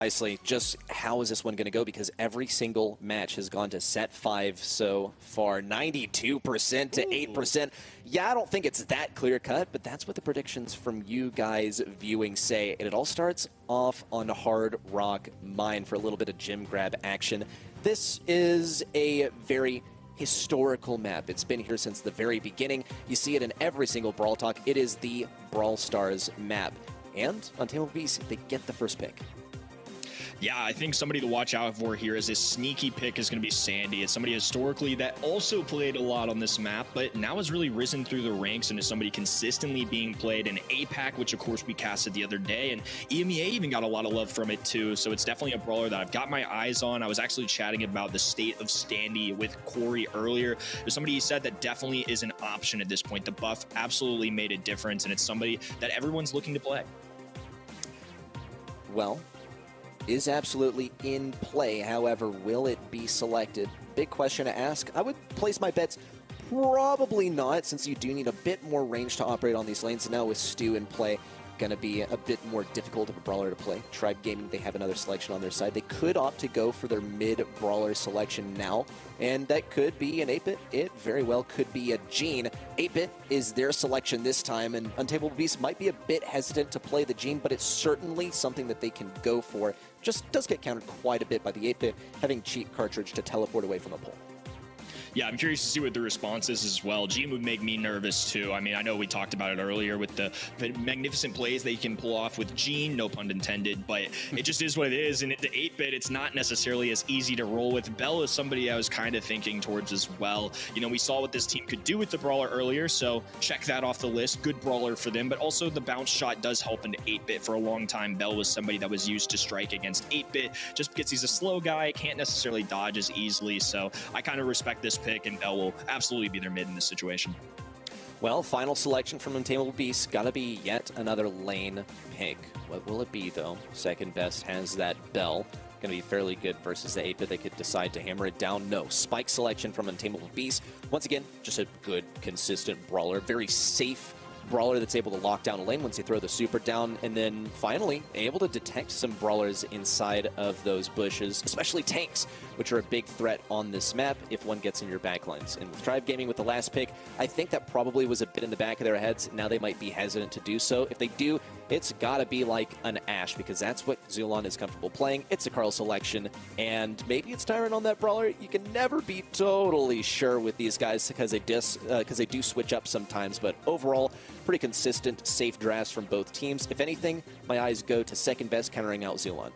Precisely. Just how is this one going to go? Because every single match has gone to set 5 so far. 92% to 8%. Yeah, I don't think it's that clear cut, but that's what the predictions from you guys viewing say. And it all starts off on Hard Rock Mine for a little bit of gem grab action. This is a very historical map. It's been here since the very beginning. You see it in every single Brawl Talk. It is the Brawl Stars map. And on Table Beast, they get the first pick. Yeah, I think somebody to watch out for here is this sneaky pick is going to be Sandy. It's somebody historically that also played a lot on this map, but now has really risen through the ranks and is somebody consistently being played in APAC, which of course we casted the other day, and EMEA even got a lot of love from it too. So it's definitely a brawler that I've got my eyes on. I was actually chatting about the state of Sandy with Corey earlier. There's somebody who said that definitely is an option at this point. The buff absolutely made a difference, and it's somebody that everyone's looking to play. Well, is absolutely in play. However, will it be selected? Big question to ask. I would place my bets probably not, since you do need a bit more range to operate on these lanes. Now with Stu in play, going to be a bit more difficult of a brawler to play. Tribe Gaming, they have another selection on their side. They could opt to go for their mid-brawler selection now, and that could be an 8-bit. It very well could be a Gene. 8-bit is their selection this time, and Untamable Beast might be a bit hesitant to play the Gene, but it's certainly something that they can go for. Just does get countered quite a bit by the 8-bit, having cheap cartridge to teleport away from a pole. Yeah, I'm curious to see what the response is as well. Gene would make me nervous too. I mean, I know we talked about it earlier with the magnificent plays they can pull off with Gene, no pun intended, but it just is what it is. And the 8-bit, it's not necessarily as easy to roll with. Bell is somebody I was kind of thinking towards as well. You know, we saw what this team could do with the brawler earlier, so check that off the list. Good brawler for them, but also the bounce shot does help into 8-bit. For a long time, Bell was somebody that was used to strike against 8-bit just because he's a slow guy, can't necessarily dodge as easily. So I kind of respect this pick, and Bell will absolutely be their mid in this situation. Well, final selection from Untamable Beast. Gotta be yet another lane pick. What will it be, though? Second best has that Bell. Gonna be fairly good versus the 8-bit. They could decide to hammer it down. No. Spike selection from Untamable Beast. Once again, just a good, consistent brawler. Very safe brawler that's able to lock down a lane once you throw the super down, and then finally able to detect some brawlers inside of those bushes, especially tanks, which are a big threat on this map if one gets in your backlines. And with Tribe Gaming with the last pick, I think that probably was a bit in the back of their heads. Now they might be hesitant to do so. If they do, it's gotta be like an Ashe, because that's what Zulon is comfortable playing. It's a Carl selection, and maybe it's Tyrant on that brawler. You can never be totally sure with these guys because they do switch up sometimes, but overall, pretty consistent, safe drafts from both teams. If anything, my eyes go to second best, countering out Zulon.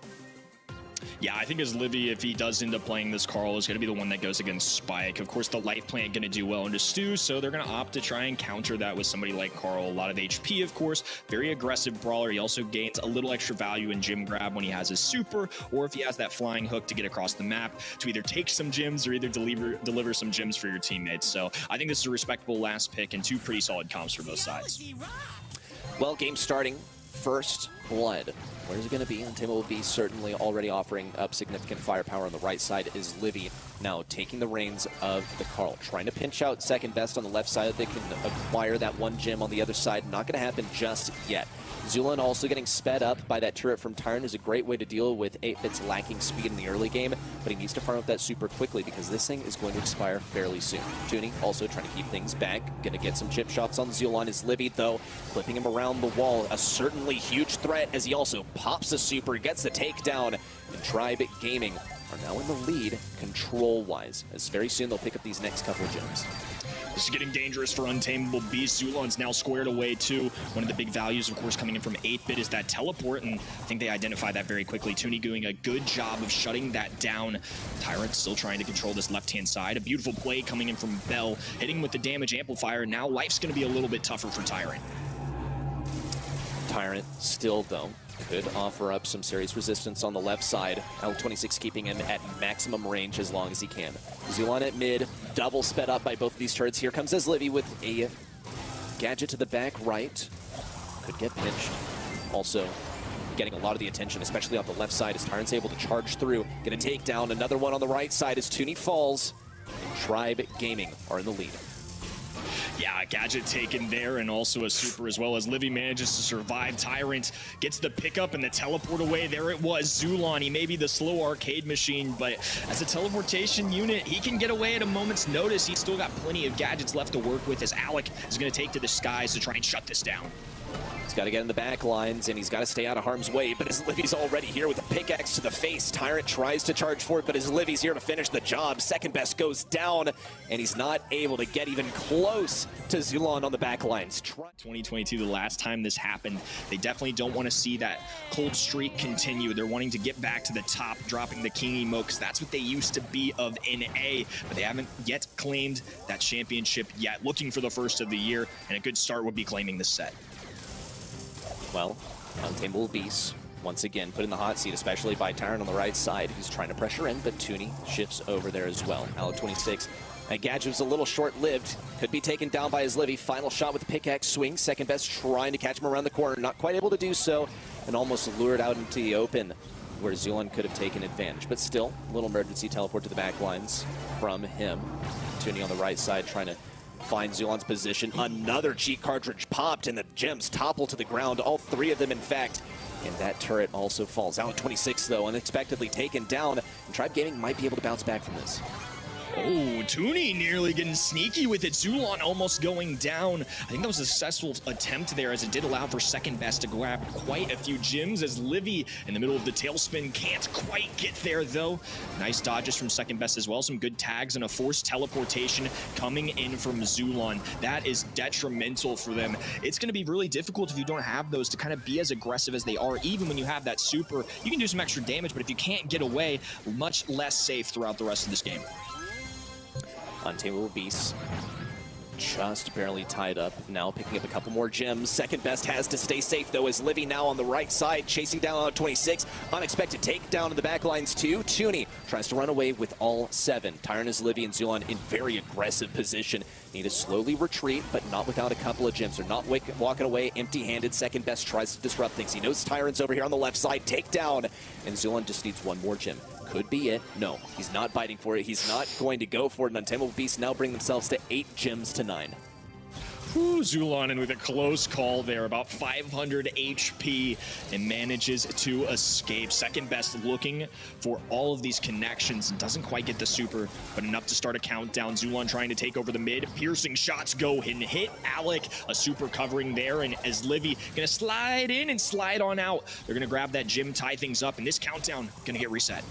Yeah, I think as Livy, if he does end up playing this Carl, is going to be the one that goes against Spike. Of course, the life plant going to do well into Stu, so they're going to opt to try and counter that with somebody like Carl. A lot of HP, of course. Very aggressive brawler. He also gains a little extra value in gym grab when he has his super, or if he has that flying hook to get across the map to either take some gems or either deliver some gems for your teammates. So I think this is a respectable last pick and two pretty solid comps for both sides. Well, game starting. First blood. Where's it going to be? Untamable Beast certainly already offering up significant firepower on the right side is Livy. Now taking the reins of the Carl. Trying to pinch out second best on the left side. They can acquire that one gem on the other side. Not going to happen just yet. Zulon also getting sped up by that turret from Tyrant is a great way to deal with 8-bit's lacking speed in the early game, but he needs to farm up that super quickly because this thing is going to expire fairly soon. Toonie also trying to keep things back. Gonna get some chip shots on Zulon is Livy, though, flipping him around the wall. A certainly huge threat as he also pops a super, gets the takedown, and Tribe Gaming are now in the lead control-wise, as very soon they'll pick up these next couple of gems. This is getting dangerous for Untamable Beast. Zulon's now squared away too. One of the big values, of course, coming in from 8-bit is that teleport, and I think they identify that very quickly. Toonie doing a good job of shutting that down. Tyrant still trying to control this left-hand side. A beautiful play coming in from Bell, hitting with the damage amplifier. Now life's going to be a little bit tougher for Tyrant. Tyrant still, though, could offer up some serious resistance on the left side. L26 keeping him at maximum range as long as he can. Zulon at mid, double sped up by both of these turrets. Here comes Livy with a gadget to the back right. Could get pinched. Also getting a lot of the attention, especially on the left side, as Tyrant's able to charge through. Gonna take down another one on the right side as Toonie falls. And Tribe Gaming are in the lead. Yeah, a gadget taken there and also a super as well as Livy manages to survive. Tyrant gets the pickup and the teleport away. There it was. Zulon, he may be the slow arcade machine, but as a teleportation unit, he can get away at a moment's notice. He's still got plenty of gadgets left to work with as Alec is going to take to the skies to try and shut this down. He's got to get in the back lines, and he's got to stay out of harm's way, but as Livy's already here with a pickaxe to the face, Tyrant tries to charge for it, but as Livy's here to finish the job, second best goes down, and he's not able to get even close to Zulon on the back lines. 2022, the last time this happened, they definitely don't want to see that cold streak continue. They're wanting to get back to the top, dropping the king emote, because that's what they used to be of NA, but they haven't yet claimed that championship yet. Looking for the first of the year, and a good start would be claiming this set. Well, Untamable Beasts, once again, put in the hot seat, especially by Tyrant on the right side, who's trying to pressure in, but Tooney shifts over there as well. Alec 26. And Gadget was a little short-lived. Could be taken down by his Livy. Final shot with the pickaxe swing. Second best trying to catch him around the corner. Not quite able to do so, and almost lured out into the open, where Zulon could have taken advantage. But still, a little emergency teleport to the back lines from him. Tooney on the right side trying to find Zulon's position. Another cheat cartridge popped, and the gems topple to the ground. All three of them, in fact. And that turret also falls. Alec 26, though, unexpectedly taken down. And Tribe Gaming might be able to bounce back from this. Oh, Tooney nearly getting sneaky with it. Zulon almost going down. I think that was a successful attempt there, as it did allow for second best to grab quite a few gems, as Livy in the middle of the tailspin can't quite get there, though. Nice dodges from second best as well. Some good tags and a forced teleportation coming in from Zulon. That is detrimental for them. It's going to be really difficult if you don't have those to kind of be as aggressive as they are. Even when you have that super, you can do some extra damage, but if you can't get away, much less safe throughout the rest of this game. Untamable Beasts just barely tied up. Now picking up a couple more gems. Second best has to stay safe, though, as Livy now on the right side, chasing down on 26. Unexpected takedown in the back lines, too. Tooney tries to run away with all 7. Tyrant is Livy and Zulon in very aggressive position. Need to slowly retreat, but not without a couple of gems. They're not walking away empty-handed. Second best tries to disrupt things. He knows Tyrant's over here on the left side. Takedown, and Zulon just needs one more gem. Could be it. No, he's not biting for it. He's not going to go for it. And Untamable Beasts now bring themselves to 8 gems to 9. Whew, Zulon in with a close call there, about 500 HP, and manages to escape. Second best looking for all of these connections and doesn't quite get the super, but enough to start a countdown. Zulon trying to take over the mid. Piercing shots go and hit Alec. A super covering there, and as Livy gonna slide in and slide on out, they're gonna grab that gem, tie things up, and this countdown gonna get reset.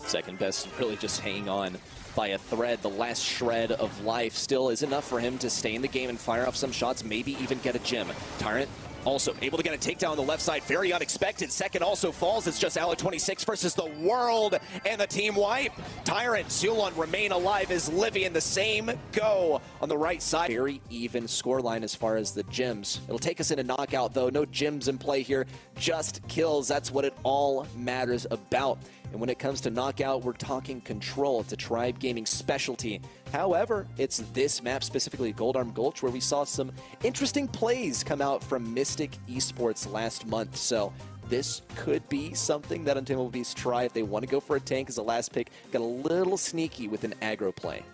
Second best really just hanging on by a thread. The last shred of life still is enough for him to stay in the game and fire off some shots, maybe even get a gem. Tyrant also able to get a takedown on the left side. Very unexpected. Second also falls. It's just Alec 26 versus the world and the team wipe. Tyrant, Zulon remain alive as Livy in the same go on the right side. Very even scoreline as far as the gems. It'll take us in a knockout, though. No gems in play here. Just kills. That's what it all matters about. And when it comes to knockout, we're talking control. It's a Tribe Gaming specialty. However, it's this map, specifically Goldarm Gulch, where we saw some interesting plays come out from Mystic Esports last month. So this could be something that Untamable Beasts try if they want to go for a tank as a last pick. Got a little sneaky with an aggro play.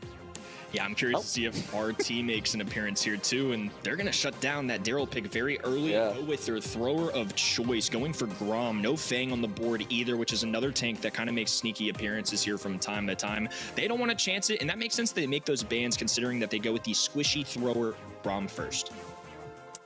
Yeah, I'm curious to see if RT makes an appearance here too, and they're going to shut down that Daryl pick very early. Go with their thrower of choice, going for Grom. No Fang on the board either, which is another tank that kind of makes sneaky appearances here from time to time. They don't want to chance it, and that makes sense they make those bans considering that they go with the squishy thrower Grom first.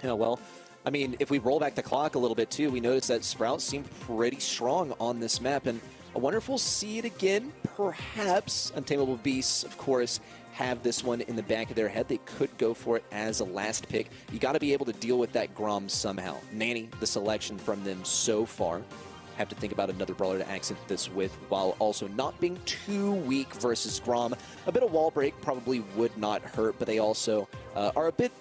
Yeah, well, I mean, if we roll back the clock a little bit too, we noticed that Sprout seemed pretty strong on this map, and I wonder if we'll see it again. Perhaps Untamable Beasts, of course, have this one in the back of their head. They could go for it as a last pick. You got to be able to deal with that Grom somehow. Nanny, the selection from them so far. Have to think about another brawler to accent this with, while also not being too weak versus Grom. A bit of wall break probably would not hurt, but they also are a bit...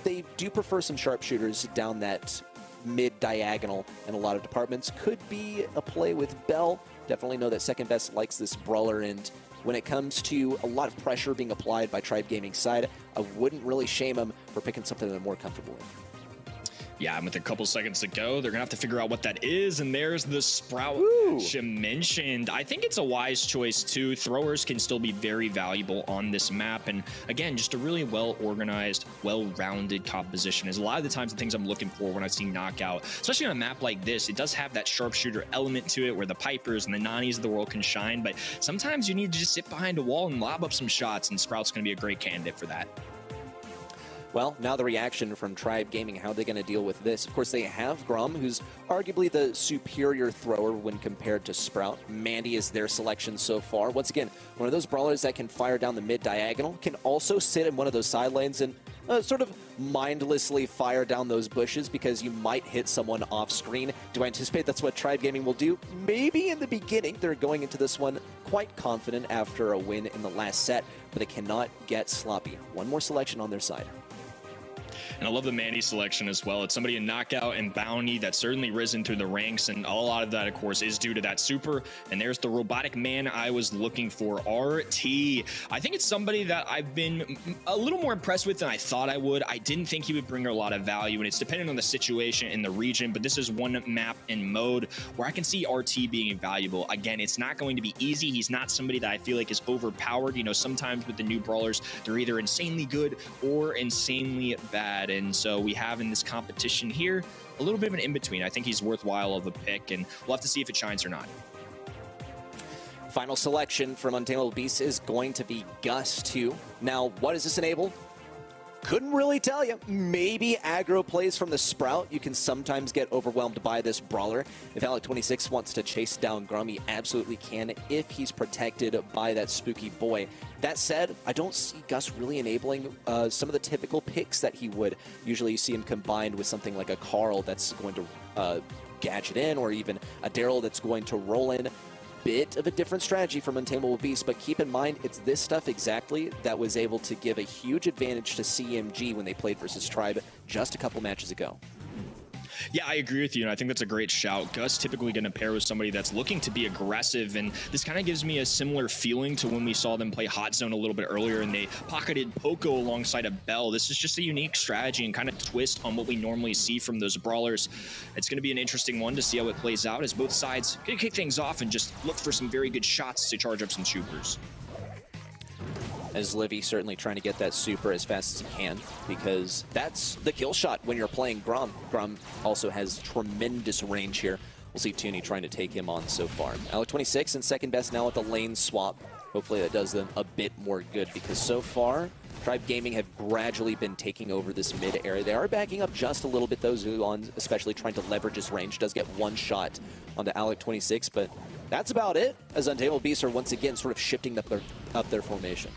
they do prefer some sharpshooters down that mid-diagonal in a lot of departments. Could be a play with Bell. Definitely know that second best likes this brawler, and when it comes to a lot of pressure being applied by Tribe Gaming's side, I wouldn't really shame them for picking something they're more comfortable with. Yeah, and with a couple seconds to go, they're gonna have to figure out what that is. And there's the Sprout she mentioned. I think it's a wise choice too. Throwers can still be very valuable on this map. And again, just a really well-organized, well-rounded composition is a lot of the times the things I'm looking for when I see Knockout, especially on a map like this. It does have that sharpshooter element to it where the Pipers and the Nanis of the world can shine, but sometimes you need to just sit behind a wall and lob up some shots, and Sprout's gonna be a great candidate for that. Well, now the reaction from Tribe Gaming, how are they going to deal with this? Of course, they have Grum, who's arguably the superior thrower when compared to Sprout. Mandy is their selection so far. Once again, one of those brawlers that can fire down the mid-diagonal, can also sit in one of those side lanes and sort of mindlessly fire down those bushes because you might hit someone off screen. Do I anticipate that's what Tribe Gaming will do? Maybe in the beginning. They're going into this one quite confident after a win in the last set, but they cannot get sloppy. One more selection on their side. And I love the Mandy selection as well. It's somebody in Knockout and Bounty that's certainly risen through the ranks, and a lot of that, of course, is due to that super. And there's the robotic man I was looking for, RT. I think it's somebody that I've been a little more impressed with than I thought I would. I didn't think he would bring her a lot of value, and it's dependent on the situation in the region, but this is one map and mode where I can see RT being valuable. Again, it's not going to be easy. He's not somebody that I feel like is overpowered. You know, sometimes with the new brawlers, they're either insanely good or insanely bad. And so we have in this competition here a little bit of an in-between. I think he's worthwhile of a pick, and we'll have to see if it shines or not. Final selection from Untamable Beasts is going to be Gus 2. Now, what does this enable? Couldn't really tell you. Maybe aggro plays from the Sprout. You can sometimes get overwhelmed by this brawler. If Alec26 wants to chase down Grum, he absolutely can if he's protected by that spooky boy. That said, I don't see Gus really enabling some of the typical picks that he would. Usually you see him combined with something like a Carl that's going to gadget in, or even a Daryl that's going to roll in. Bit of a different strategy from Untamable Beast, but keep in mind it's this stuff exactly that was able to give a huge advantage to CMG when they played versus Tribe just a couple matches ago. Yeah, I agree with you, and I think that's a great shout. Gus typically going to pair with somebody that's looking to be aggressive, and this kind of gives me a similar feeling to when we saw them play Hot Zone a little bit earlier, and they pocketed Poco alongside a Bell. This is just a unique strategy and kind of twist on what we normally see from those brawlers. It's going to be an interesting one to see how it plays out, as both sides can kick things off and just look for some very good shots to charge up some supers. As Livy certainly trying to get that super as fast as he can, because that's the kill shot when you're playing Grum. Grum also has tremendous range here. We'll see Tooney trying to take him on so far. Alec26 in second best now with the lane swap. Hopefully that does them a bit more good, because so far, Tribe Gaming have gradually been taking over this mid area. They are backing up just a little bit, though. Zulon especially trying to leverage his range. Does get one shot onto Alec26, but that's about it, as Untamable Beasts are once again sort of shifting up their formation.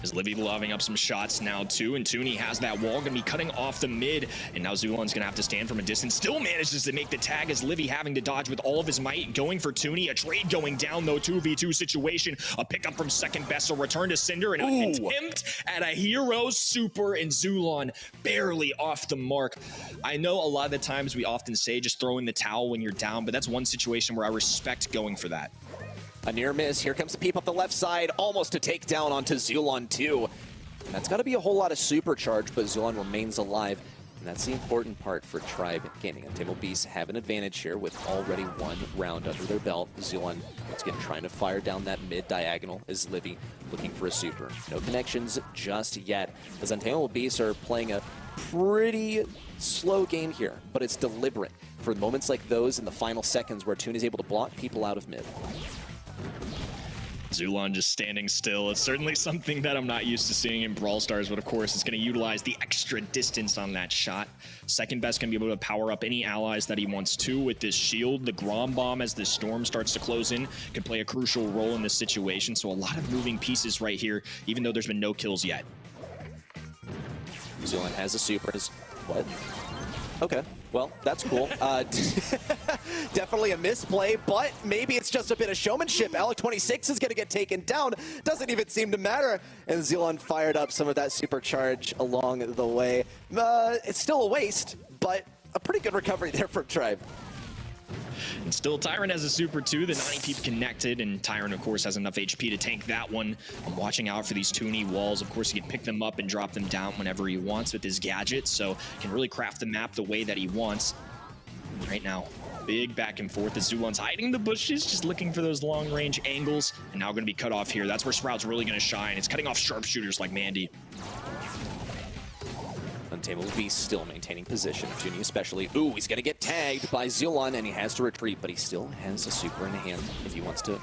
As Livy lobbing up some shots now too, and Tooney has that wall, gonna be cutting off the mid, and now Zulon's gonna have to stand from a distance. Still manages to make the tag, as Livy having to dodge with all of his might, going for Tooney. A trade going down though, 2v2 situation. A pickup from second best, a return to Cinder, and an attempt at a hero super, and Zulon barely off the mark. I know a lot of the times we often say just throw in the towel when you're down, but that's one situation where I respect going for that. A near miss. Here comes the peep up the left side, almost a takedown onto Zulon too. And that's got to be a whole lot of supercharge, but Zulon remains alive. And that's the important part for Tribe Gaming. Untamable Beasts have an advantage here with already one round under their belt. Zulon, once again, trying to fire down that mid-diagonal is Livy looking for a super. No connections just yet, as Untamable Beasts are playing a pretty slow game here, but it's deliberate for moments like those in the final seconds where Toon is able to block people out of mid. Zulon just standing still. It's certainly something that I'm not used to seeing in Brawl Stars, but of course it's going to utilize the extra distance on that shot. Second best going to be able to power up any allies that he wants to with this shield. The Grom Bomb, as the storm starts to close in, can play a crucial role in this situation. So a lot of moving pieces right here, even though there's been no kills yet. Zulon has a super. What? Okay, well, that's cool. Definitely a misplay, but maybe it's just a bit of showmanship. Alec26 is going to get taken down. Doesn't even seem to matter. And Zulon fired up some of that supercharge along the way. It's still a waste, but a pretty good recovery there from Tribe. And still, Tyrant has a super too. The 9 keep connected, and Tyrant, of course, has enough HP to tank that one. I'm watching out for these Toonie walls. Of course, he can pick them up and drop them down whenever he wants with his gadgets, so can really craft the map the way that he wants. Right now, big back and forth as Zulon's hiding the bushes, just looking for those long-range angles, and now going to be cut off here. That's where Sprout's really going to shine. It's cutting off sharpshooters like Mandy. Untamable Beast still maintaining position. Toonie especially. Ooh, he's going to get tagged by Zulon, and he has to retreat, but he still has a super in hand if he wants to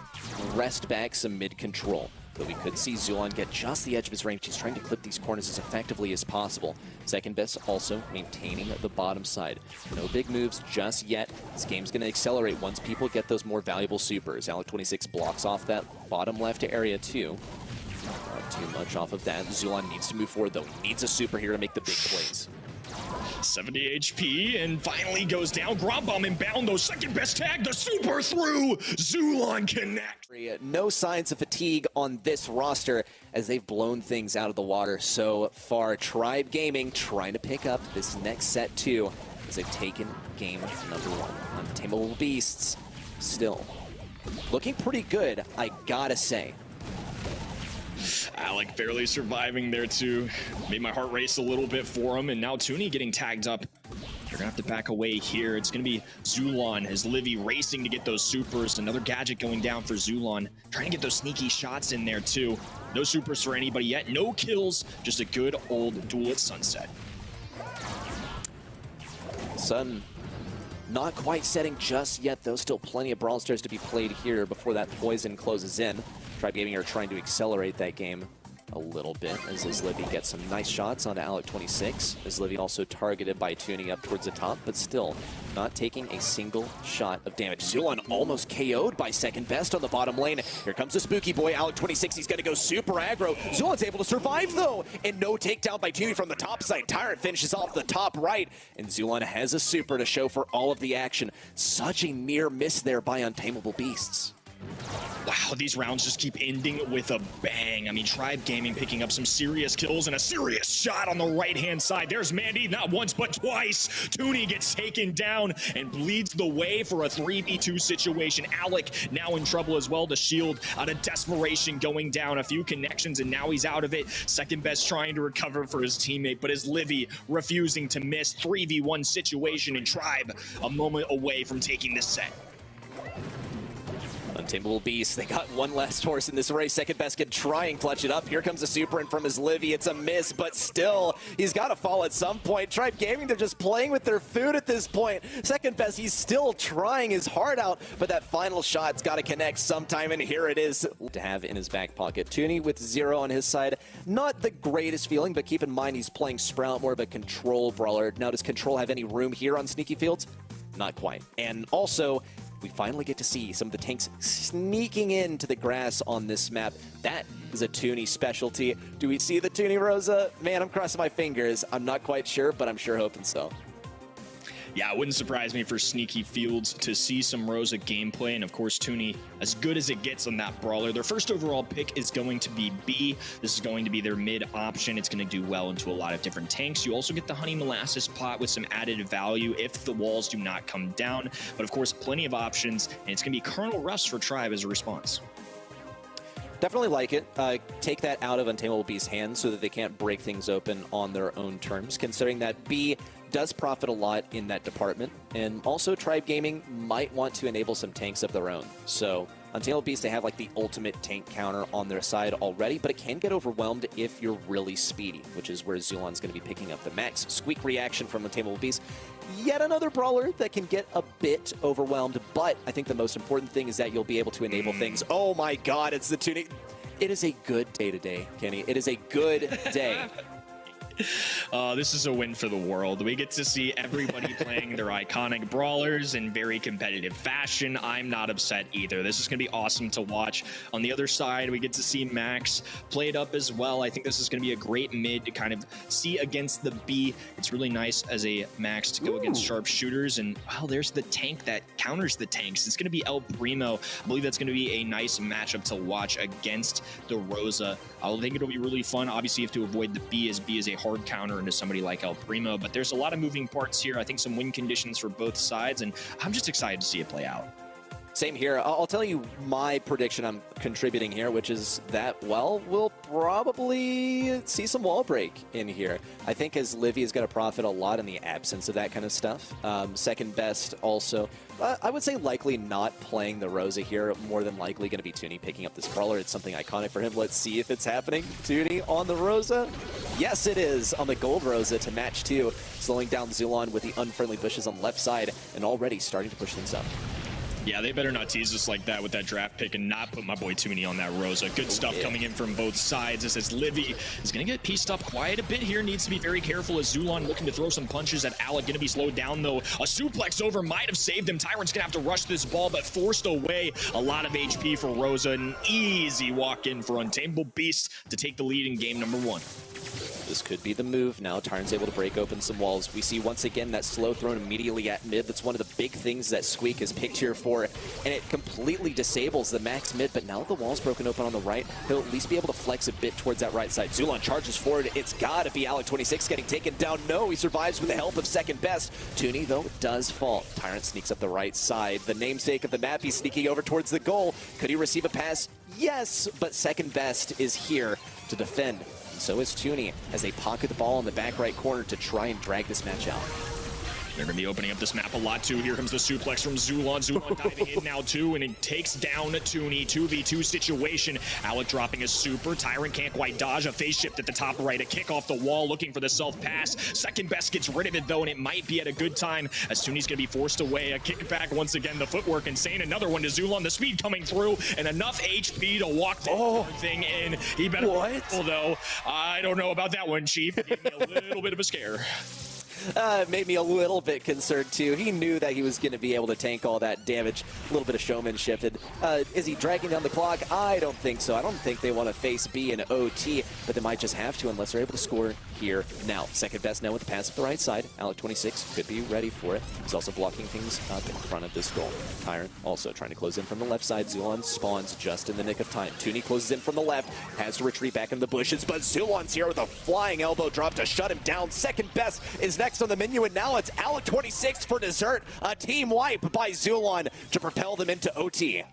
wrest back some mid-control. But we could see Zulon get just the edge of his range. He's trying to clip these corners as effectively as possible. Second best also maintaining the bottom side. No big moves just yet. This game's going to accelerate once people get those more valuable supers. Alec26 blocks off that bottom left area too. Not too much off of that. Zulon needs to move forward though. He needs a super here to make the big plays. 70 HP and finally goes down. Ground bomb inbound though. Second best tag. The super through. Zulon connect. No signs of fatigue on this roster as they've blown things out of the water so far. Tribe Gaming trying to pick up this next set too as they've taken game number 1. Untamable Beasts still looking pretty good, I gotta say. Alec barely surviving there too. Made my heart race a little bit for him, and now Toonie getting tagged up. They're gonna have to back away here. It's gonna be Zulon as Livy racing to get those supers. Another gadget going down for Zulon. Trying to get those sneaky shots in there too. No supers for anybody yet. No kills. Just a good old duel at Sunset. Sun not quite setting just yet though. Still plenty of Brawl Stars to be played here before that poison closes in. Tribe Gaming are trying to accelerate that game a little bit as Livy gets some nice shots onto Alec26. As Livy also targeted by Toonie up towards the top, but still not taking a single shot of damage. Zulon almost KO'd by second best on the bottom lane. Here comes the spooky boy, Alec26. He's going to go super aggro. Zulon's able to survive though, and no takedown by Toonie from the top side. Tyrant finishes off the top right, and Zulon has a super to show for all of the action. Such a near miss there by Untamable Beasts. Wow, these rounds just keep ending with a bang. I mean, Tribe Gaming picking up some serious kills and a serious shot on the right-hand side. There's Mandy, not once, but twice. Toonie gets taken down and bleeds the way for a 3v2 situation. Alec now in trouble as well. The shield out of desperation going down. A few connections, and now he's out of it. Second best trying to recover for his teammate, but as Livy refusing to miss. 3v1 situation, and Tribe a moment away from taking this set. Untamable Beast, they got one last horse in this race. Second best can try and clutch it up. Here comes a super in from his Livy. It's a miss, but still, he's got to fall at some point. Tribe Gaming, they're just playing with their food at this point. Second best, he's still trying his heart out, but that final shot's got to connect sometime, and here it is to have in his back pocket. Toonie with 0 on his side. Not the greatest feeling, but keep in mind he's playing Sprout, more of a control brawler. Now, does control have any room here on Sneaky Fields? Not quite. And also, we finally get to see some of the tanks sneaking into the grass on this map. That is a Toonie specialty. Do we see the Toonie Rosa? Man, I'm crossing my fingers. I'm not quite sure, but I'm sure hoping so. Yeah, it wouldn't surprise me for Sneaky Fields to see some Rosa gameplay, and of course Toonie as good as it gets on that brawler. Their first overall pick is going to be B. This is going to be their mid option. It's going to do well into a lot of different tanks. You also get the Honey Molasses pot with some added value if the walls do not come down, but of course plenty of options, and it's going to be Colonel Russ for Tribe as a response. Definitely like it. Take that out of Untamable Beast's hands so that they can't break things open on their own terms, considering that B does profit a lot in that department. And also Tribe Gaming might want to enable some tanks of their own. So Untamable Beast, they have like the ultimate tank counter on their side already, but it can get overwhelmed if you're really speedy, which is where Zulon's going to be picking up the max. Squeak reaction from Untamable Beast. Yet another brawler that can get a bit overwhelmed, but I think the most important thing is that you'll be able to enable things. Oh my god, it's the Toonie. It is a good day today, Kenny. It is a good day. This is a win for the world. We get to see everybody playing their iconic brawlers in very competitive fashion. I'm not upset either. This is going to be awesome to watch. On the other side, we get to see Max play it up as well. I think this is going to be a great mid to kind of see against the B. It's really nice as a Max to go against sharpshooters. And, well, there's the tank that counters the tanks. It's going to be El Primo. I believe that's going to be a nice matchup to watch against the Rosa. I think it'll be really fun. Obviously, you have to avoid the B, as B is a hard counter into somebody like El Primo, but there's a lot of moving parts here. I think some win conditions for both sides, and I'm just excited to see it play out. Same here. I'll tell you my prediction I'm contributing here, which is that, well, we'll probably see some wall break in here. I think as Livy is going to profit a lot in the absence of that kind of stuff. Second best also, I would say likely not playing the Rosa here. More than likely going to be Toonie picking up this brawler. It's something iconic for him. Let's see if it's happening. Toonie on the Rosa. Yes, it is on the gold Rosa to match 2. Slowing down Zulon with the unfriendly bushes on the left side and already starting to push things up. Yeah, they better not tease us like that with that draft pick and not put my boy Toonie on that Rosa. Good stuff coming in from both sides. As Livy is going to get pieced up quite a bit here. Needs to be very careful as Zulon looking to throw some punches at Alec. Going to be slowed down, though. A suplex over might have saved him. Tyrant's going to have to rush this ball, but forced away. A lot of HP for Rosa. An easy walk-in for Untamable Beast to take the lead in game number 1. This could be the move now. Tyrant's able to break open some walls. We see once again that slow thrown immediately at mid. That's one of the big things that Squeak is picked here for, and it completely disables the max mid, but now that the wall's broken open on the right, he'll at least be able to flex a bit towards that right side. Zulon charges forward. It's got to be Alec 26 getting taken down. No, he survives with the help of second best. Toonie, though, does fall. Tyrant sneaks up the right side. The namesake of the map, he's sneaking over towards the goal. Could he receive a pass? Yes, but second best is here to defend. And so is Toonie as they pocket the ball in the back right corner to try and drag this match out. They're going to be opening up this map a lot, too. Here comes the suplex from Zulon. Zulon diving in now, too, and it takes down Toonie. 2v2 situation. Alec dropping a super. Tyrant can't quite dodge. A phase shift at the top right. A kick off the wall looking for the self-pass. Second best gets rid of it, though, and it might be at a good time as Toonie's going to be forced away. A kickback once again. The footwork insane. Another one to Zulon. The speed coming through, and enough HP to walk the thing in. He better be careful, though. I don't know about that one, Chief. It gave me a little bit of a scare. It made me a little bit concerned, too. He knew that he was going to be able to tank all that damage. A little bit of showmanship. And, is he dragging down the clock? I don't think so. I don't think they want to face B in OT, but they might just have to unless they're able to score here now. Second best now with the pass up the right side. Alec 26 could be ready for it. He's also blocking things up in front of this goal. Tyrant also trying to close in from the left side. Zulon spawns just in the nick of time. Toonie closes in from the left, has to retreat back in the bushes, but Zulon's here with a flying elbow drop to shut him down. Second best is next on the menu, and now it's Alec 26 for dessert. A team wipe by Zulon to propel them into OT.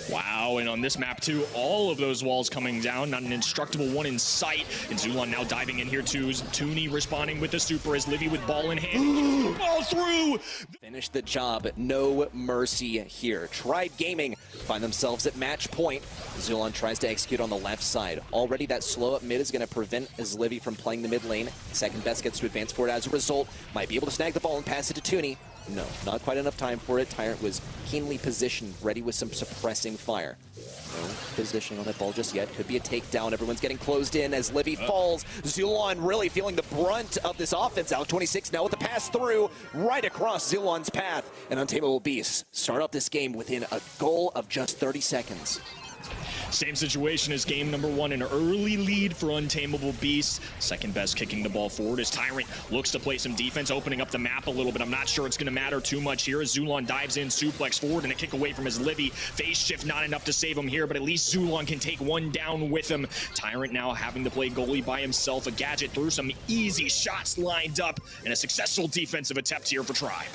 Wow, and on this map too, all of those walls coming down, not an indestructible one in sight. And Zulon now diving in here too. Toonie responding with the super as Livy with ball in hand. Ball through! Finish the job. No mercy here. Tribe Gaming find themselves at match point. Zulon tries to execute on the left side. Already that slow up mid is going to prevent Livy from playing the mid lane. Second best gets to advance forward as a result. Might be able to snag the ball and pass it to Toonie. No, not quite enough time for it. Tyrant was keenly positioned, ready with some suppressing fire. No position on that ball just yet. Could be a takedown. Everyone's getting closed in as Livy falls. Zulon really feeling the brunt of this offense. Alec 26 now with the pass through right across Zulon's path. And Untamable Beast start up this game within a goal of just 30 seconds. Same situation as game number 1, an early lead for Untamable Beast. Second best kicking the ball forward as Tyrant looks to play some defense, opening up the map a little bit. I'm not sure it's going to matter too much here as Zulon dives in, suplex forward, and a kick away from his Livy. Phase shift not enough to save him here, but at least Zulon can take one down with him. Tyrant now having to play goalie by himself. A gadget through some easy shots lined up, and a successful defensive attempt here for Tribe.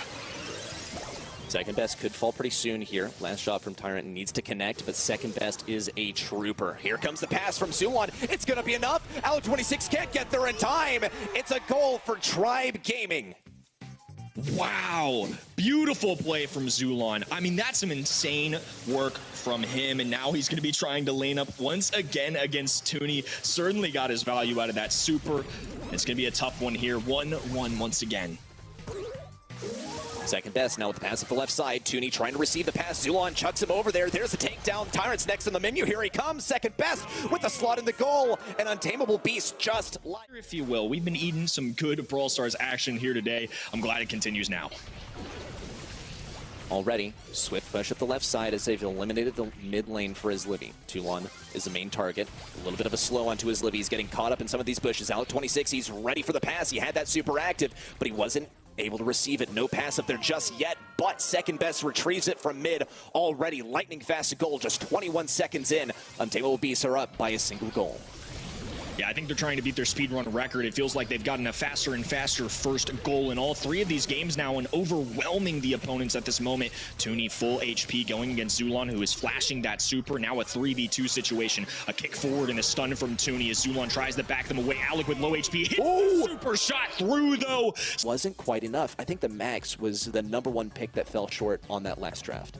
Second best could fall pretty soon here. Last shot from Tyrant needs to connect, but second best is a trooper. Here comes the pass from Zulon. It's going to be enough. Alec 26 can't get there in time. It's a goal for Tribe Gaming. Wow, beautiful play from Zulon. I mean, that's some insane work from him, and now he's going to be trying to lane up once again against Toonie. Certainly got his value out of that super. It's going to be a tough one here. 1-1 once again. Second best now with the pass at the left side. Toonie trying to receive the pass. Zulon chucks him over there. There's the takedown. Tyrant's next on the menu. Here he comes. Second best with the slot in the goal. And Untamable Beast just like... If you will, we've been eating some good Brawl Stars action here today. I'm glad it continues now. Already, swift push up the left side as they've eliminated the mid lane for his Livy. Tulon is the main target. A little bit of a slow onto his Livy. He's getting caught up in some of these bushes. Alec 26, he's ready for the pass. He had that super active, but he wasn't able to receive it. No pass up there just yet, but second best retrieves it from mid. Already lightning fast goal, just 21 seconds in. Untamable Beasts are up by a single goal. Yeah, I think they're trying to beat their speedrun record. It feels like they've gotten a faster and faster first goal in all 3 of these games now and overwhelming the opponents at this moment. Toonie full HP going against Zulon, who is flashing that super. Now a 3v2 situation. A kick forward and a stun from Toonie as Zulon tries to back them away. Alec with low HP hits the super shot through, though. Wasn't quite enough. I think the Max was the #1 pick that fell short on that last draft.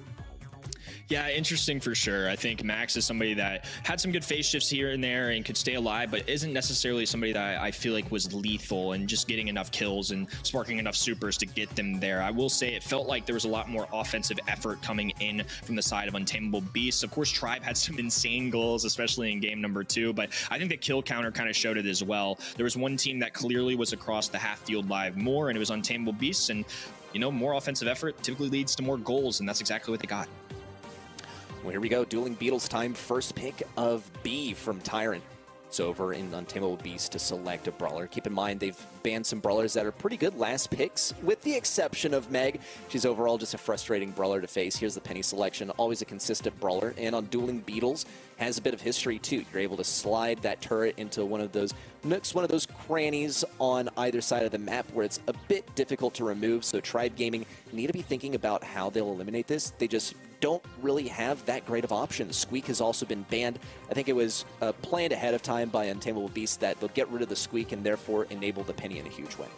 Yeah, interesting for sure. I think Max is somebody that had some good phase shifts here and there and could stay alive, but isn't necessarily somebody that I feel like was lethal and just getting enough kills and sparking enough supers to get them there. I will say it felt like there was a lot more offensive effort coming in from the side of Untamable Beasts. Of course, Tribe had some insane goals, especially in game number 2, but I think the kill counter kind of showed it as well. There was one team that clearly was across the half field live more, and it was Untamable Beasts, and you know, more offensive effort typically leads to more goals, and that's exactly what they got. Well, here we go. Dueling Beetles time. First pick of B from Tyrant. It's over in Untamable Beast to select a brawler. Keep in mind, they've banned some brawlers that are pretty good last picks, with the exception of Meg. She's overall just a frustrating brawler to face. Here's the Penny selection. Always a consistent brawler. And on Dueling Beetles, has a bit of history, too. You're able to slide that turret into one of those nooks, one of those crannies on either side of the map where it's a bit difficult to remove. So Tribe Gaming need to be thinking about how they'll eliminate this. They just don't really have that great of options. Squeak has also been banned. I think it was planned ahead of time by Untamable Beasts that they'll get rid of the Squeak and therefore enable the Penny in a huge way.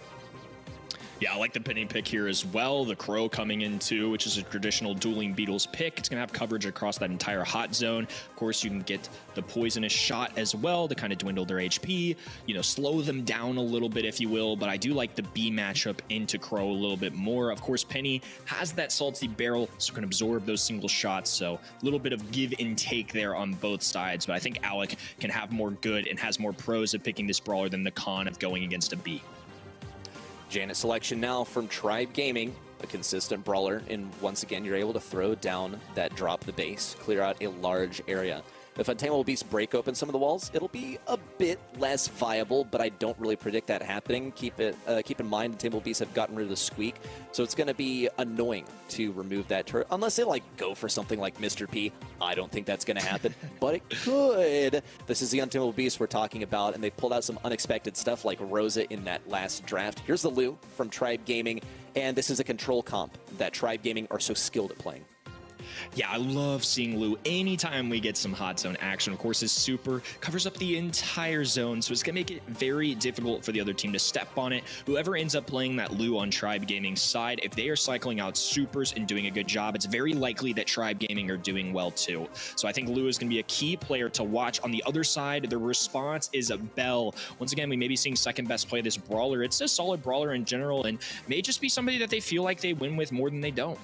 Yeah, I like the Penny pick here as well. The Crow coming in too, which is a traditional Dueling Beetles pick. It's going to have coverage across that entire hot zone. Of course, you can get the poisonous shot as well to kind of dwindle their HP, you know, slow them down a little bit, if you will. But I do like the B matchup into Crow a little bit more. Of course, Penny has that salty barrel, so can absorb those single shots. So a little bit of give and take there on both sides. But I think Alec can have more good and has more pros of picking this brawler than the con of going against a B. Janet selection now from Tribe Gaming, a consistent brawler, and once again you're able to throw down that drop the base, clear out a large area. If Untamable Beasts break open some of the walls, it'll be a bit less viable, but I don't really predict that happening. Keep in mind, Untamable Beasts have gotten rid of the Squeak, so it's going to be annoying to remove that turret, unless they like go for something like Mr. P. I don't think that's going to happen, but it could. This is the Untamable Beasts we're talking about, and they pulled out some unexpected stuff like Rosa in that last draft. Here's the Lu from Tribe Gaming, and this is a control comp that Tribe Gaming are so skilled at playing. Yeah, I love seeing Lu anytime we get some hot zone action. Of course, his super covers up the entire zone, so it's going to make it very difficult for the other team to step on it. Whoever ends up playing that Lu on Tribe Gaming's side, if they are cycling out supers and doing a good job, it's very likely that Tribe Gaming are doing well too. So I think Lu is going to be a key player to watch. On the other side, the response is a Bell. Once again, we may be seeing second best play this brawler. It's a solid brawler in general and may just be somebody that they feel like they win with more than they don't.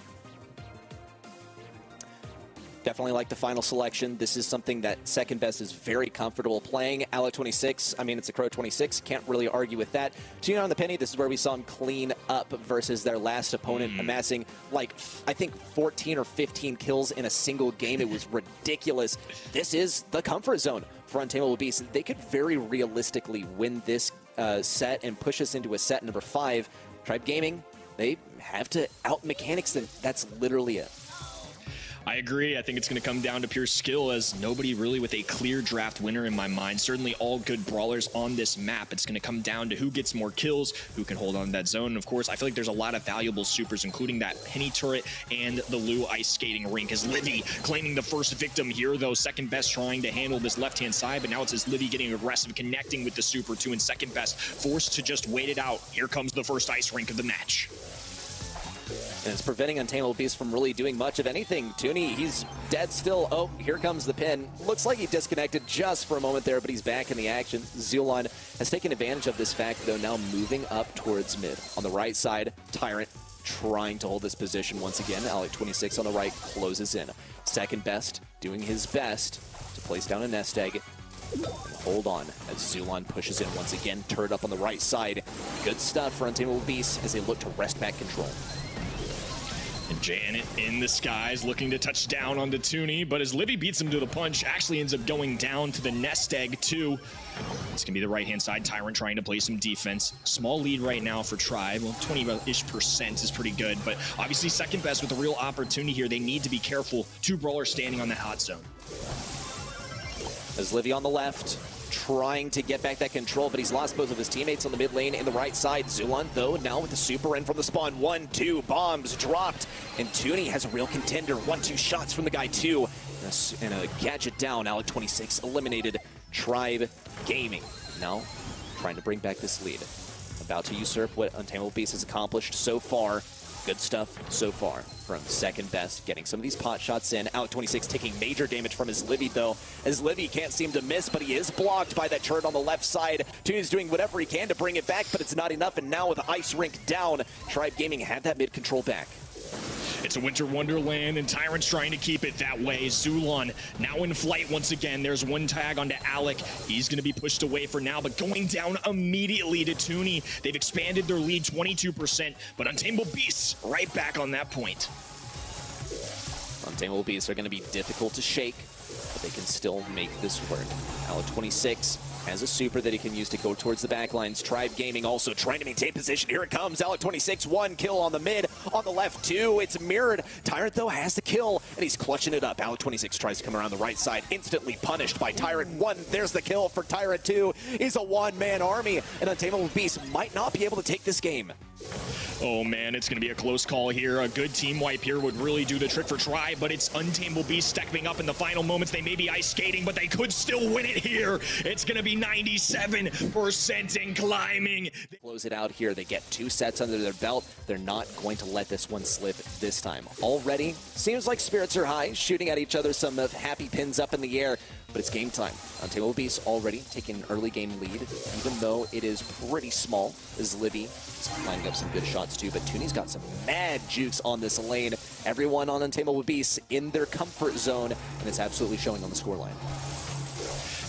Definitely like the final selection. This is something that second best is very comfortable playing. Alec 26, I mean, it's a Crow 26. Can't really argue with that. Gina on the Penny, this is where we saw him clean up versus their last opponent, amassing like, I think 14 or 15 kills in a single game. It was ridiculous. This is the comfort zone for Untamable Beasts. They could very realistically win this set and push us into a set number 5. Tribe Gaming, they have to out-mechanics them. That's literally it. I agree. I think it's going to come down to pure skill, as nobody really with a clear draft winner in my mind. Certainly all good brawlers on this map. It's going to come down to who gets more kills, who can hold on to that zone. And of course, I feel like there's a lot of valuable supers, including that Penny turret and the Lu ice skating rink. As Livy claiming the first victim here, though. Second best trying to handle this left-hand side, but now it's as Livy getting aggressive, connecting with the super two, and second best forced to just wait it out. Here comes the first ice rink of the match. And it's preventing Untamable Beast from really doing much of anything. Toonie, he's dead still. Oh, here comes the pin. Looks like he disconnected just for a moment there, but he's back in the action. Zulon has taken advantage of this fact, though, now moving up towards mid. On the right side, Tyrant trying to hold this position once again. Alec 26 on the right closes in. Second best doing his best to place down a nest egg. And hold on as Zulon pushes in once again. Turret up on the right side. Good stuff for Untamable Beast as they look to wrest back control. And Janet in the skies looking to touch down onto Toonie, but as Livy beats him to the punch, actually ends up going down to the nest egg too. It's going to be the right-hand side. Tyrant trying to play some defense. Small lead right now for Tribe. Well, 20-ish% is pretty good, but obviously second best with a real opportunity here. They need to be careful. Two brawlers standing on that hot zone. As Livy on the left, trying to get back that control, but he's lost both of his teammates on the mid lane in the right side. Zulon, though, now with the super in from the spawn. 1, 2, bombs dropped. And Toonie has a real contender. 1-2 shots from the guy, too. And a gadget down. Alec26 eliminated Tribe Gaming. Now, trying to bring back this lead. About to usurp what Untamable Beast has accomplished so far. Good stuff so far from second best, getting some of these pot shots in. Alec26 taking major damage from his Livy, though, as Livy can't seem to miss, but he is blocked by that turret on the left side. Toonie's doing whatever he can to bring it back, but it's not enough, and now with the Ice Rink down, Tribe Gaming had that mid control back. It's a winter wonderland, and Tyrant's trying to keep it that way. Zulon now in flight once again. There's one tag onto Alec. He's going to be pushed away for now, but going down immediately to Toonie. They've expanded their lead 22%, but Untamable Beasts right back on that point. Untamable Beasts are going to be difficult to shake, but they can still make this work. Alec26 has a super that he can use to go towards the backlines. Tribe Gaming also trying to maintain position. Here it comes. Alec26, 1 kill on the mid. On the left, 2. It's mirrored. Tyrant, though, has the kill, and he's clutching it up. Alec26 tries to come around the right side. Instantly punished by Tyrant. 1. There's the kill for Tyrant. 2. He's a one-man army, and Untamable Beast might not be able to take this game. Oh man, it's going to be a close call here. A good team wipe here would really do the trick for Tribe, but it's Untamable Beast stepping up in the final moments. They may be ice skating, but they could still win it here. It's going to be 97% and climbing. They close it out here. They get 2 sets under their belt. They're not going to let this one slip this time. Already, seems like spirits are high, shooting at each other, some happy pins up in the air, but it's game time. Untamable Beast already taking an early game lead, even though it is pretty small, as Livy is lining up some good shots too, but Toonie's got some mad jukes on this lane. Everyone on Untamable Beast in their comfort zone, and it's absolutely showing on the scoreline.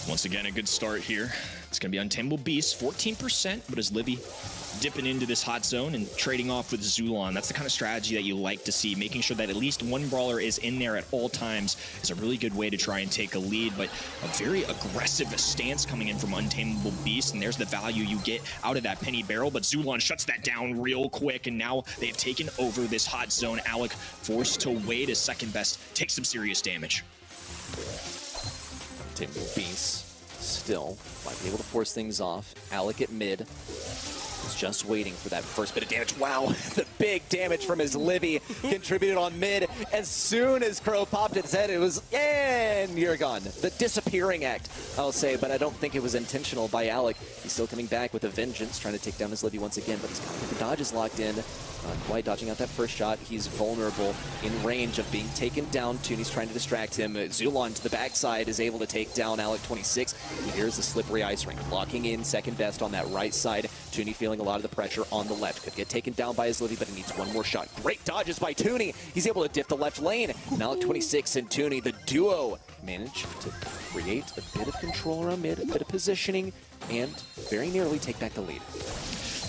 Once again, a good start here. It's going to be Untamable Beast, 14%, but as Livy dipping into this hot zone and trading off with Zulon. That's the kind of strategy that you like to see. Making sure that at least one brawler is in there at all times is a really good way to try and take a lead, but a very aggressive stance coming in from Untamable Beast, and there's the value you get out of that penny barrel, but Zulon shuts that down real quick, and now they've taken over this hot zone. Alec forced to wait as second best, takes some serious damage. Untamable Beast still might be able to force things off. Alec at mid. He's just waiting for that first bit of damage. Wow, the big damage from his Livy contributed on mid. As soon as Crow popped its head, it was, and you're gone. The disappearing act, I'll say, but I don't think it was intentional by Alec. He's still coming back with a vengeance, trying to take down his Livy once again, but he's got the dodges locked in. Not quite dodging out that first shot. He's vulnerable in range of being taken down. Toonie's trying to distract him. Zulon to the backside is able to take down Alec26. He hears the slippery ice ring. Locking in second best on that right side. Toonie feeling a lot of the pressure on the left. Could get taken down by his Livy, but he needs one more shot. Great dodges by Toonie. He's able to dip the left lane. And Alec26 and Toonie, the duo, manage to create a bit of control around mid, a bit of positioning, and very nearly take back the lead.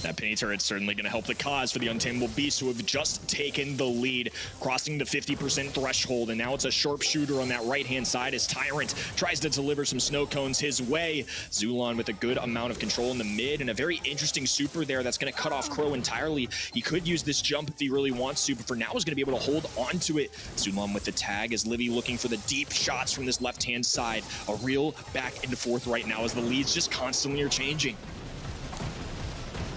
That penny turret's certainly going to help the cause for the Untamable Beasts, who have just taken the lead, crossing the 50% threshold, and now it's a sharpshooter on that right-hand side as Tyrant tries to deliver some snow cones his way. Zulon with a good amount of control in the mid, and a very interesting super there that's going to cut off Crow entirely. He could use this jump if he really wants to, but for now he's going to be able to hold onto it. Zulon with the tag as Livy looking for the deep shots from this left-hand side. A real back and forth right now as the leads just constantly are changing.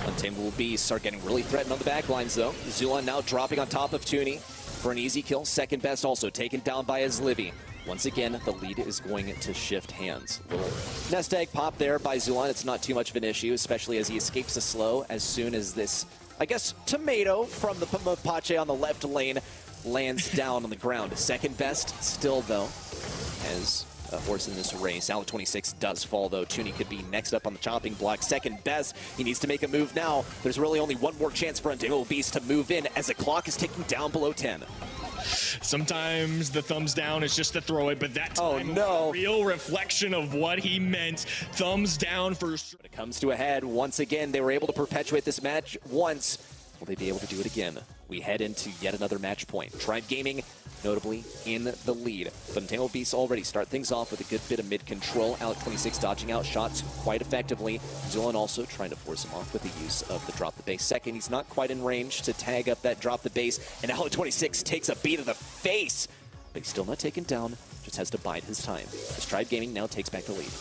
Untamable Beasts are getting really threatened on the backlines, though. Zulon now dropping on top of Toonie for an easy kill. Second best also taken down by his Livy. Once again, the lead is going to shift hands. Little nest egg pop there by Zulon. It's not too much of an issue, especially as he escapes the slow as soon as this, I guess, tomato from the Mapache on the left lane lands down on the ground. Second best still, though, as a horse in this race. Alec26 does fall, though. Toonie could be next up on the chopping block. Second best. He needs to make a move now. There's really only one more chance for Untamable Beast to move in as the clock is ticking down below 10. Sometimes the thumbs down is just to throw it, but that time, oh no, a real reflection of what he meant. Thumbs down for... When it comes to a head, once again, they were able to perpetuate this match once. Will they be able to do it again? We head into yet another match point. Tribe Gaming, notably, in the lead. But Untamable Beasts already start things off with a good bit of mid-control. Alec26 dodging out shots quite effectively. Zulon also trying to force him off with the use of the drop the base. Second, he's not quite in range to tag up that drop the base. And Alec26 takes a beat of the face but he's still not taken down, just has to bide his time. As Tribe Gaming now takes back the lead.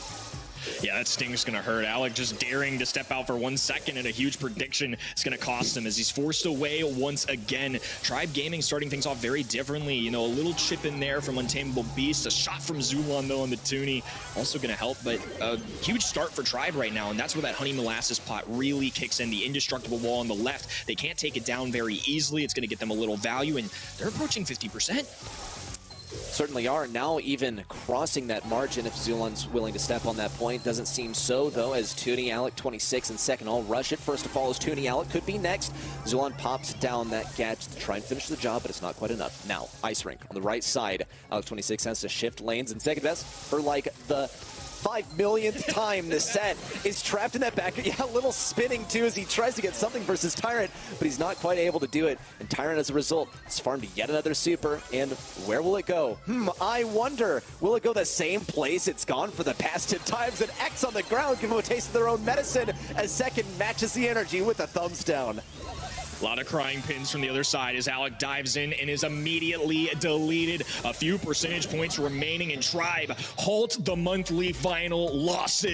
Yeah, that sting's going to hurt. Alec just daring to step out for 1 second, and a huge prediction is going to cost him as he's forced away once again. Tribe Gaming starting things off very differently. You know, a little chip in there from Untamable Beast. A shot from Zulon, though, on the Toonie. Also going to help, but a huge start for Tribe right now, and that's where that Honey Molasses pot really kicks in. The indestructible wall on the left, they can't take it down very easily. It's going to get them a little value, and they're approaching 50%. Certainly are. Now even crossing that margin if Zulon's willing to step on that point. Doesn't seem so, though, as Toonie, Alec 26 and second. I'll rush it. First of all, as Toonie, Alec could be next. Zulon pops down that gadget to try and finish the job, but it's not quite enough. Now, Ice Rink on the right side. Alec 26 has to shift lanes, and second best for like the 5 millionth time this set is trapped in that back. Yeah, a little spinning too as he tries to get something versus Tyrant, but he's not quite able to do it. And Tyrant, as a result, has farmed yet another super. And where will it go? I wonder. Will it go the same place it's gone for the past 10 times? And X on the ground give him a taste of their own medicine as second matches the energy with a thumbs down. A lot of crying pins from the other side as Alec dives in and is immediately deleted. A few percentage points remaining, in Tribe halt the monthly final losses.